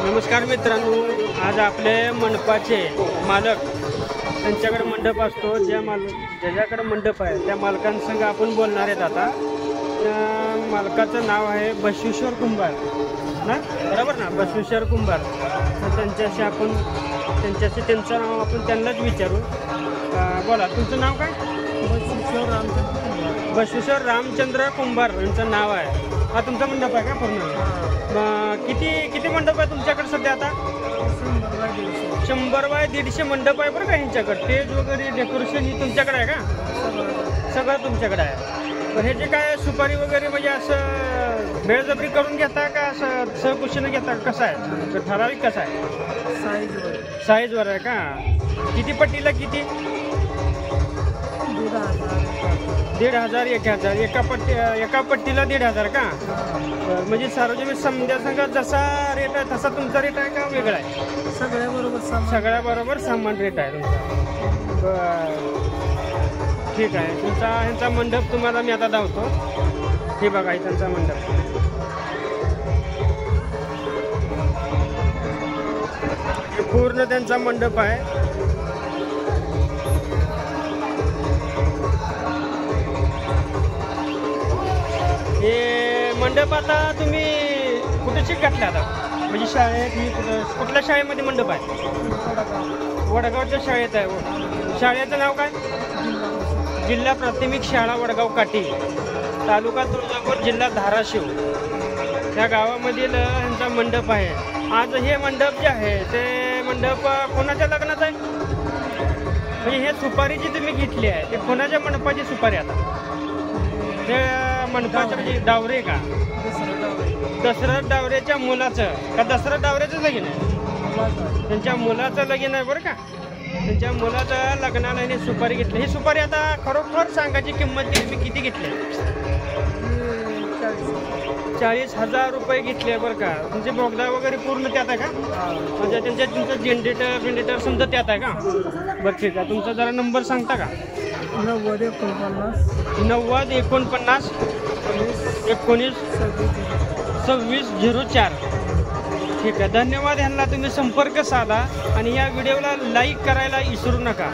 नमस्कार मित्रांनो, आज आपले मंडपाचे मालक त्यांच्याकडे मंडप असतो, ज्याच्याकडे मंडप आहे त्या मालकांसंग आपण बोलणार आहेत। आता त्या मालकाचं नाव आहे बसवेश्वर कुंभार ना, बरोबर ना, बसवेश्वर कुंभार। तर त्यांचं नाव आपण त्यांनाच विचारू। बोला, तुमचं नाव काय? बसवेश्वर रामचंद्र कुंभार यांचं नाव आहे। हा तुमचा मंडप आहे का पूर्ण? किती मंडप आहे तुमच्याकडे सध्या? आता 100 बाय 150 मंडप आहे बरं का ह्यांच्याकडे। स्टेज वगैरे डेकोरेशन ही तुमच्याकडे आहे का? सगळं तुमच्याकडे आहे। पण हे जे काय सुपारी वगैरे म्हणजे असं बेळजबरी करून घेता का असं सहकुशीनं घेता, कसं आहे ठराविक, कसं आहे? साईजवर आहे का? किती पट्टीला किती? 1,500 1,000 एका पट्टीला 1,500 का? म्हणजे सार्वजनिक समजा जसा रेट आहे तसा तुमचा रेट आहे का वेगळा आहे? सगळ्याबरोबर समान रेट आहे तुमचा। ठीक आहे, ह्यांचा मंडप तुम्हाला मी आता दाखवतो। हे बघा, त्यांचा मंडप पूर्ण त्यांचा मंडप आहे। हे मंडप आता तुम्ही कुठे शिक घातला आता? म्हणजे शाळेत ही कुठल्या शाळेमध्ये मंडप आहे? वडगावच्या शाळेत आहे। शाळेचं नाव काय? जिल्हा प्राथमिक शाळा वडगाव काठी, तालुका तुळजापूर, जिल्हा धाराशिव या गावामधील ह्यांचा मंडप आहे। आज हे मंडप जे आहे ते मंडप कोणाच्या लग्नाचं आहे? म्हणजे हे सुपारी जी तुम्ही घेतली आहे ते कोणाच्या मंडपाची सुपारी? आता ते मंडपाचे म्हणजे डावरे का? दशरथ डावरेच्या मुलाचं का? दशरथ डावरेचं लगीन आहे? त्यांच्या मुलाचं लगीन आहे बरं का। त्यांच्या मुलाचं लग्नाला हिने सुपारी घेतली। ही सुपारी आता खरोखर सांगायची किंमत किती घेतली? 40,000 रुपये घेतले बरं का। तुमचे बोगदा वगैरे पूर्ण त्यात आहे का? म्हणजे तुमचं जनरेटर समजा त्यात आहे का? बरं ठीक आहे, तुमचा जरा नंबर सांगता का? 90 49 19 26 04। ठीक आहे, धन्यवाद। ह्यांना तुम्ही संपर्क साधा आणि या व्हिडिओला लाईक करायला विसरू नका।